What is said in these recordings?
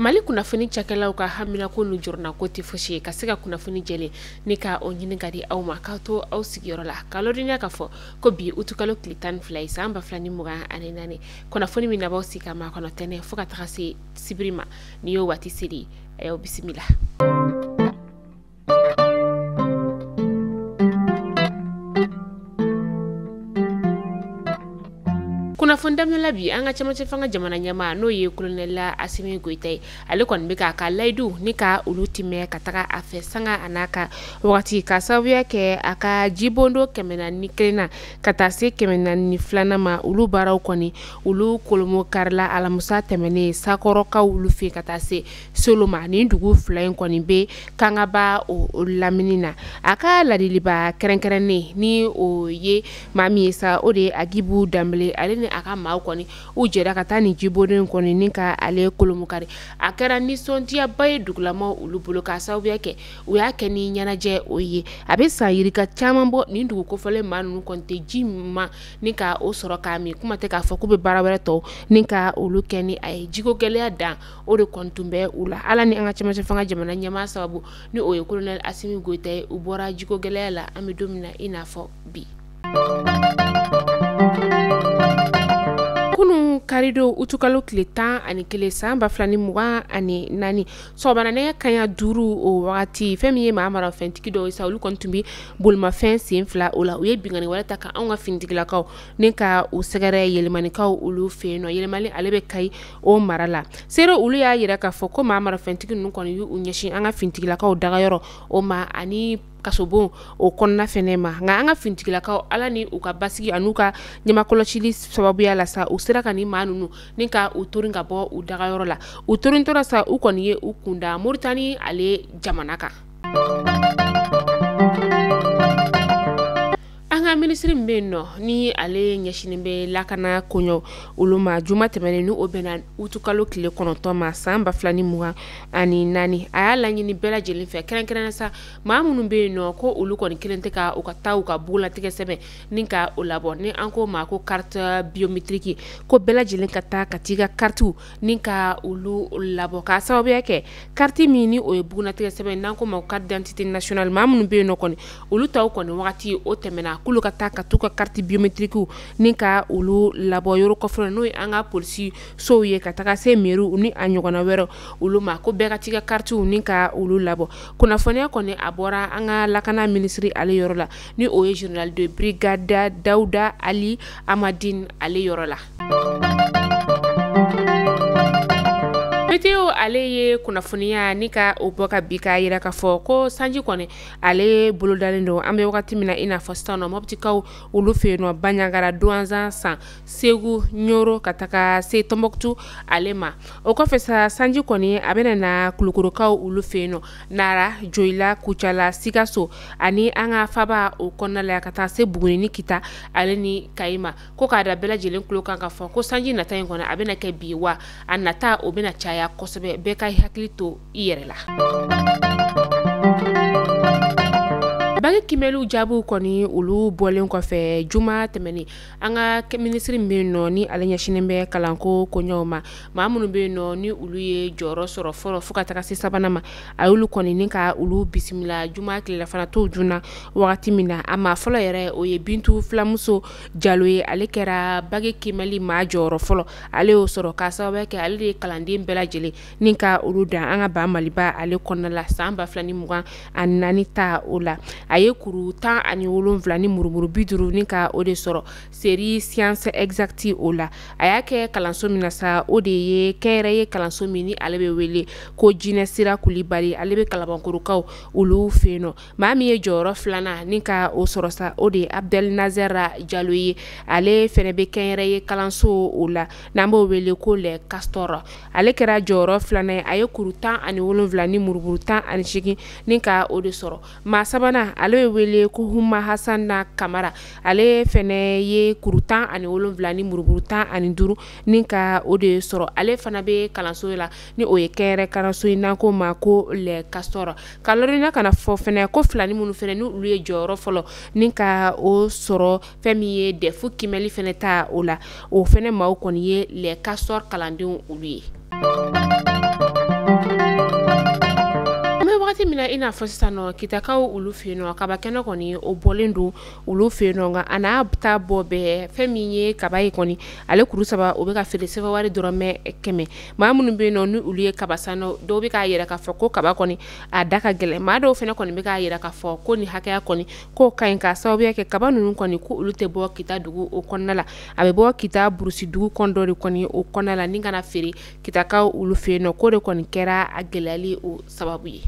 Mali kunnafoni cakɛlaw ka hamina ko nu jurna ko tɛ fosi ye ka se ka kunnafoni jɛlen ni ka o ɲini ka di aw ma k'aw to aw sigiyɔrɔ la k'a lɔdɔniya k'a fɔ ko bi utukalo tile 12 ye san 2024 kunnafoni min nabaw si ka ma kɔnɔ tɛnɛ fo ka taga se sibiri ma ni y'o waati seli a y'aw bisimila. Kunnafoni daminɛla bi an ka cɛmancɛ fanga jamana ɲɛmaa n'o ye kolonɛla Asimi Goyita ye ale kɔni bɛ ka layidu ni ka olu timɛ ka taga a fɛ sanga a n'a ka wagati ka sababuya kɛ a ka jibondo 401 na ka taa se 402 ma olu baaraw kɔni olu kolomo karila alamusa tɛmɛnen sakɔrɔkaw olu fɛ ka taa se Soloma ni dugu fila in kɔni bɛ kangaba o lamini na a ka ladiliba kɛrɛnkɛrɛnnen ni o ye maa min ye sa o de ye Agibu Dambele ale ni a ka maaw kɔni u jɛra ka taa ni jiboden kɔni ni ka ale kolomukari a kɛra nisɔndiyaba ye dugulamaw olu bolo ka sababuya kɛ u y'a kɛ ni ɲɛnajɛ o ye a bɛ san yirika caman bɔ nin dugu kofɔlen maa ninnu kɔni tɛ ji ma ni ka o sɔrɔ k'a min kuma tɛ k'a fɔ k'u bɛ baara wɛrɛ tɔw ni ka olu kɛ ni a ye jiko gɛlɛya dan o de kɔni tun bɛ u la ala ni an ka cɛmancɛ fanga jamana ɲɛmaa sababu ni o ye kolonɛl Asimi Goyita ye u bɔra jiko gɛlɛya la an bɛ don min na i n'a fɔ bi. Kunu karido utukalo tile 11 san 2024 sɔgɔmada nɛgɛ kaɲa 5 o wagati fɛn min ye maa marafɛntigi dɔw ye sa olu kɔni tun bɛ bolimafɛn sen fila o la u ye bingani wɛrɛ ta ka anw ka finitigilakaw ni ka u sɛgɛrɛ yɛlɛmanikaw olu fɛ yen nɔ yɛlɛmali ale bɛ Kayi o mara la seere olu y'a yira k'a fɔ ko maa marafɛntigi ninnu kɔni y'u ɲɛsin an ka finitigilakaw dagayɔrɔ o ma ani kasobon o kɔnɔna fɛnɛ ma nka an ka finitigilakaw ala ni u ka basigi an'u ka ɲamakɔlɔsili sababuya la sa u sera ka ni maa ninnu ni ka u torin ka bɔ u dagayɔrɔ la u torin tora sa u kɔni ye u kunda Moritani ale jamana kan. An ka minisiri min bɛ yen nɔ ni ale ɲɛsinen bɛ lakana koɲɔ olu ma juma tɛmɛnen ni o bɛnna utukalo tile 9 ma san 2024 a y'a laɲini bɛɛ lajɛlen fɛ kɛrɛnkɛrɛnnen sa maa minnu bɛ yen nɔ ko olu kɔni kelen tɛ ka u ka taa u ka bugulatigɛ sɛbɛn ni ka o labɔ ni an ko ma ko carte biométrique ko bɛɛ lajɛlen ka taa ka t'i ka carte ni ka olu labɔ k'a sababuya kɛ carte min ni o ye bugulatigɛ sɛbɛn n'an ko ma carte d'identité nationale maa minnu bɛ yen nɔ kɔni olu taw kɔni wagati o tɛmɛna k'olu ka taa ka t'u ka carte biométrique ni ka olu labɔ yɔrɔ kɔfɛ n'o ye an ka polisi sow ye ka taga se mairie ni a ɲɔgɔnna wɛrɛ olu ma ko bɛɛ ka t'i ka carte ni ka olu labɔ kunnafoniya kɔni a bɔra an ka lakana minisiri ale yɔrɔ la ni o ye général de brigade Dawuda Ali Amadine ale yɔrɔ la. Meteo ale ye kunnafoniya ni ka o bɔ ka bi ka yira k'a fɔ ko sanji kɔni ale bolodalen don an bɛ wagati min na i n'a fɔ sisan nɔ mɔbitikaw olu fɛ yen nɔ Banɲagara Douanzan san Segu Ɲoro ka taga se Tɔnbɔkutu ale ma o kɔfɛ sa sanji kɔni a bɛna na Kulukorokaw olu fɛ yen nɔ Nara Joyila Kucala Sikaso ani an ka Faba o kɔnɔna la ka taa se Buguni ni Kita ale ni Kayima ko k'a da bɛɛ lajɛlen kulo kan k'a fɔ ko sanji nata in kɔni a bɛna kɛ bi wa a nata o bɛna caya kosɛbɛ bɛɛ ka hakili to i yɛrɛ la. Bagi kimɛliw jaabiw kɔni olu bɔlen kɔfɛ juma tɛmɛnen an ka minisiri min bɛ yen nɔ ni ale ɲɛsinen bɛ kalanko koɲɛw ma maa minnu bɛ yen nɔ ni olu ye jɔyɔrɔ sɔrɔ fɔlɔ fo ka taga se sabanan ma a y'olu kɔni ni ka olu bisimila juma tilelafana t'o joona wagati min na a maa fɔlɔ yɛrɛ o ye Bintu Filamuso Jalo ye ale kɛra bagi kimɛli maa jɔyɔrɔ fɔlɔ ale y'o sɔrɔ k'a sababuya kɛ ale de ye kalanden bɛɛ lajɛlen ni ka olu dan an ka ba Maliba ale kɔnɔna la san 2024 ta o la a ye kuru 17 ni murumuru 50 ni ka o de sɔrɔ série science exacte o la a y'a kɛ kalanso min na sa o de ye kɛyɛrɛ ye kalanso min ni ale bɛ wele ko Jinɛ Sira Kulibali ale bɛ Kalabankorokaw olu fɛ yen nɔ maa min ye jɔyɔrɔ 2nan ni ka o sɔrɔ sa o de ye Abdel Nazera Jalo ye ale fɛnɛ bɛ kɛyɛrɛ ye kalanso o la n'an b'o wele ko le Castor ale kɛra jɔyɔrɔ 2nan ye a ye kuru 17 ni murumuru 18 ni ka o de sɔrɔ maa sabanan ale bɛ wele ko Huma Hasana Kamara ale fɛnɛ ye kuru 17 ni murumuru 15 ni ka o de sɔrɔ ale fana bɛ kalanso la ni o ye kɛyɛrɛ kalanso in n'an ko ma ko le Castor ka lɔrinya kana fɔ fɛnɛ ko filani minnu fɛnɛ ni olu ye jɔyɔrɔ fɔlɔ ni ka o sɔrɔ fɛn min ye defu kimɛli fɛnɛ ta o la o fɛnɛ maaw kɔni ye le Castor kalandenw olu ye. wagati mina ina fo sisan no kitakaw ulu fe no kaba keno koni o bolendu ulu fe no nga ana ta bobe feminye kaba yi koni ale kuru saba o be ka fere sefa wari dorome keme ma munu be no ni ulu ye kaba sano do be ka yera ka fo ko kaba koni a daka gele ma do fene koni be ka yera ka fo ko ni hakaya koni ko kain ka sawo be ke kaba nunu koni ku ulu te bo kita dugu o konnala abe bo kita burusi dugu kondori koni o konnala ninga na fere kitakaw ulu fe no ko de koni kera a gelali o sababu ye.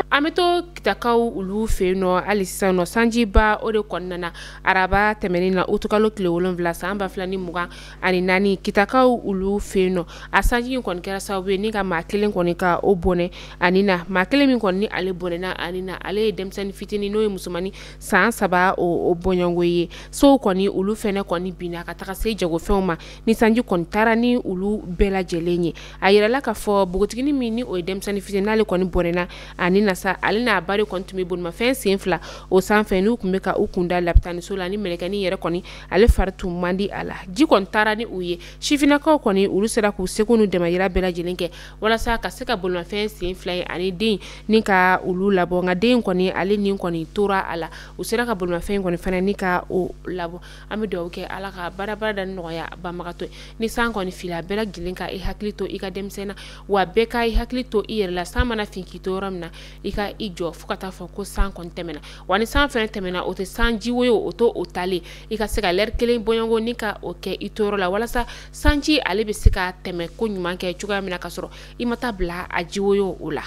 Ameto kitakaw ulu fe no alisa no sanjiba o de konnana araba temeni na utukalo kile wolonvla samba flani muga ani nani kitakaw ulu fe no asanji kon kera sawe ni ka makelen kon ka obone anina makelen min kon ni ale bonena anina ale demsen fitini no musumani san saba o bonyongoye so koni ulu fe ne koni bina ka taka se jago fema ni sanji kon tarani ulu bela jelenye ayira la ka fo bugotigini mini o demsen fitini ale koni bonena anina alina bari kontumi bon ma fensi infla o sanfe nu kumeka ukunda laptani sola ni melekani yere koni ale fartu mandi ala ji kon tarani uye shifina ko koni ulu sera ku sekunu de mayira bela jelenke wala sa ka seka bon ma fensi infla ani din ninka ulu labo nga din koni ale nin koni tura ala usera ka bon ma fen koni fana nika o labo amido ke ala ka barabara dan noya ba magato ni san koni fila bela jelenka e haklito ika demsena wa beka e haklito iyere la samana finki toramna ika ijo fukata fo ko san kon temena wani san fene temena o te san jiwoyo o to o tale ika seka ler kelen boyongo nika o ke itoro la wala sa sanji ale be seka teme ko nyuma ke chuga mina kasoro imata bla a jiwoyo ola.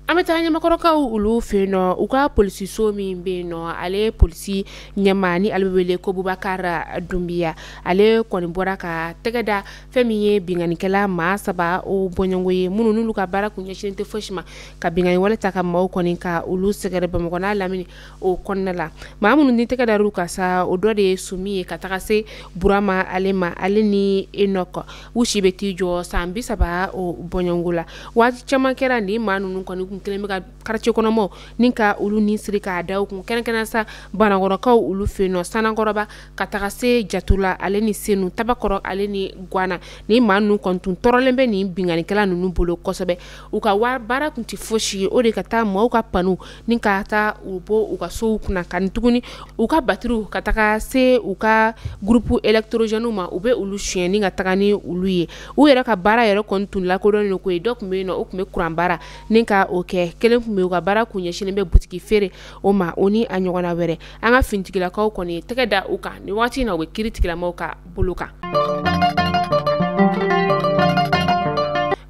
Ameta nyama koroka ulu fe no uka polisi so mi be no ale polisi nyamani albele ko Bubakar Dumbia ale koni bora ka tegada femiye bingani kala ma saba o bonyongoye munu nulu ka bara kunya shinte foshima ka bingani wala taka ma koni ka ulu segere be mona lamini o konnala ma munu ni tegada ruka sa o dode sumi ka taka se burama alema aleni enoko wushi beti jo sambi saba o bonyongola waji chama kera ni manu koni keleme ka karche kono mo ninka ulu ni siri ka daw kun kena sa bana goro ka ulu fe no sana goroba kataka se jatula ale ni senu tabakoro ale ni gwana ni manu kontun torolembe ni bingani kala nunu bolo kosobe uka war bara kunti foshi o de kata mo uka panu ninka ta ubo uka so kuna kan tuguni uka batru kataka se uka grupu electrogenu ma ube ulu shien ninga takani ulu ye u era ka bara yero kontun la ko don ko dok me no okume kurambara ninka oke kelen kume ka bara kunya shine be butiki fere o ma oni anyogona were anga fintikila ka ko ni tegeda uka ni wati na we kiritikila moka buluka.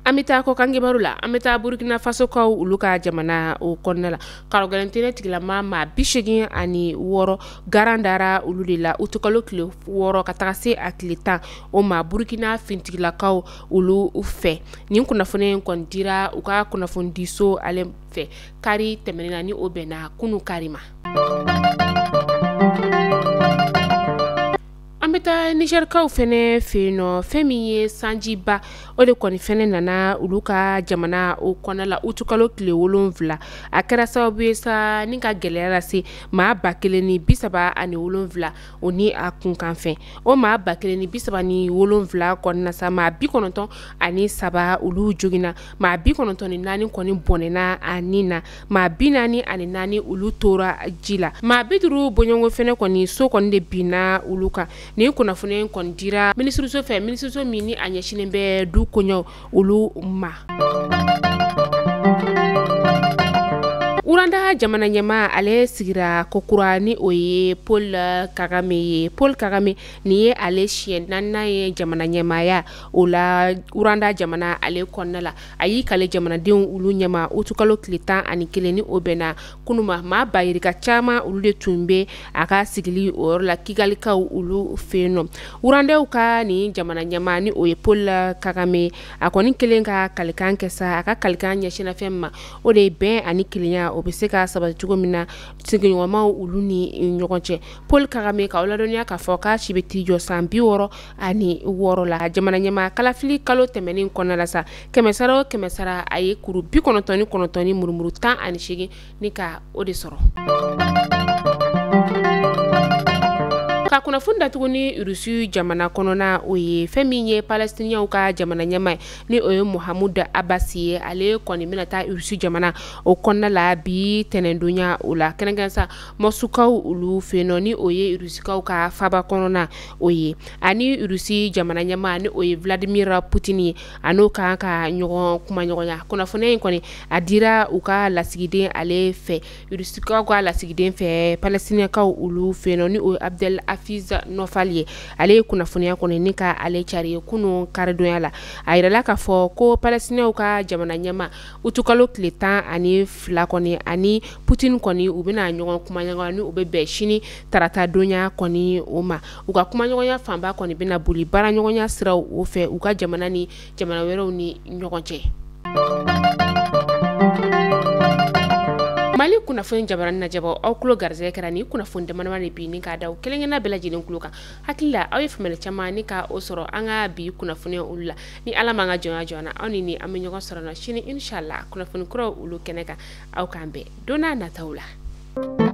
Amita ko kange barula amita Burkina Faso ko uluka jamana o konnala karo galantene tigila mama bishegi ani woro garandara ululila utukalo kilo woro katase aklita o ma Burkina fintigila ka ulu ufe ni kuna fone kondira uka kuna fondiso ale fe kari temenina ni obena kunu karima. Ameta Niger kaw fene feno femiye sanjiba o de koni fene nana uluka jamana o konala utukalo kile wolonvla akara sababu sa ninka gelera si ma bakeleni bisaba ani wolonvla oni akunkan fe o ma bakeleni bisaba ni wolonvla konna sa ma bikononton ani saba ulu jogina ma bikononton ni nani koni bonena anina ma binani ani nani ulu tora jila ma biduru bonyongo fene koni so koni de bina uluka ni kuna fune kondira ministre so fe ministre so mini anyashine be du konyo ulu ma uranda jamana nyama ale sigira kokurani oye Paul Kagame ni ale chien nanna ye jamana nyama ya ola uranda jamana ale konnala ayi kale jamana de ulu nyama utukalo klita ani keleni obena kunuma ma bayirika chama ulu de tumbe aka sigili orla kigali ka ulu feno uranda uka ni jamana nyama ni oye Paul Kagame akoni kelenga kalikan kesa aka kalikan nyashina femma ode ben ani kelenya obeseka sabati tugomina tsinginyo ma uluni nyokonche Paul Kagame ka oladonia ka foka chibeti jo sambi woro ani woro la jamana nyama kalafili kalo temeni konala sa kemesara aye kuru bi konotoni murumuru tan ani shigi nika ode soro ka kunnafoni datuguni Urusi jamana kɔnɔna o ye fɛn min ye Palestiniens ka jamana ɲɛmaa ni o ye Mahmoud Abbas ye ale kɔni bɛna taa Urusi jamana o kɔnɔna la bi tɛnɛndonya o la kɛrɛnkɛrɛnnen sa Mosukaw olu fɛ yen nɔ ni o ye Urusikaw ka faba kɔnɔna o ye ani Urusi jamana ɲɛmaa ni o ye Vladimir Putin ye an'o kan ka ɲɔgɔn kuma ɲɔgɔnya kunnafoni in kɔni a dira u ka lasigiden ale fɛ Urusikaw ka lasigiden fɛ Palestinienkaw olu fɛ yen nɔ ni o ye Abdel Hafiz Nofal ye ale ye kunnafoniya kɔni ni ka ale cari kunun karidonya la a yirala k'a fɔ ko Palestinienw ka jamana ɲɛmaa utukalo tile 12 kɔni ani Putin kɔni u bɛna ɲɔgɔn kuma ɲɔgɔnya ni u bɛ bɛn sini tarata donya kɔni o ma u ka kuma ɲɔgɔnya fanba kɔni bɛna boli baara ɲɔgɔnya siraw o fɛ u ka jamana ni jamana wɛrɛw ni ɲɔgɔn cɛ. Mali kunnafoni jabarani na jabɔ aw kulo garzɛgɛ kɛra ni kunnafoni damadama de bi ni k'a da kelenkelenna bɛɛ lajɛlen kulo kan hakili la aw ye faamuyali caman ni ka o sɔrɔ an ka bi kunnafoniya olu la ni Ala m'an ka jɔnya jɔna aw ni an bɛ ɲɔgɔn sɔrɔ na sini inshallah kunnafoni kuraw olu kɛnɛ kan aw k'an bɛn don n'a nataw la.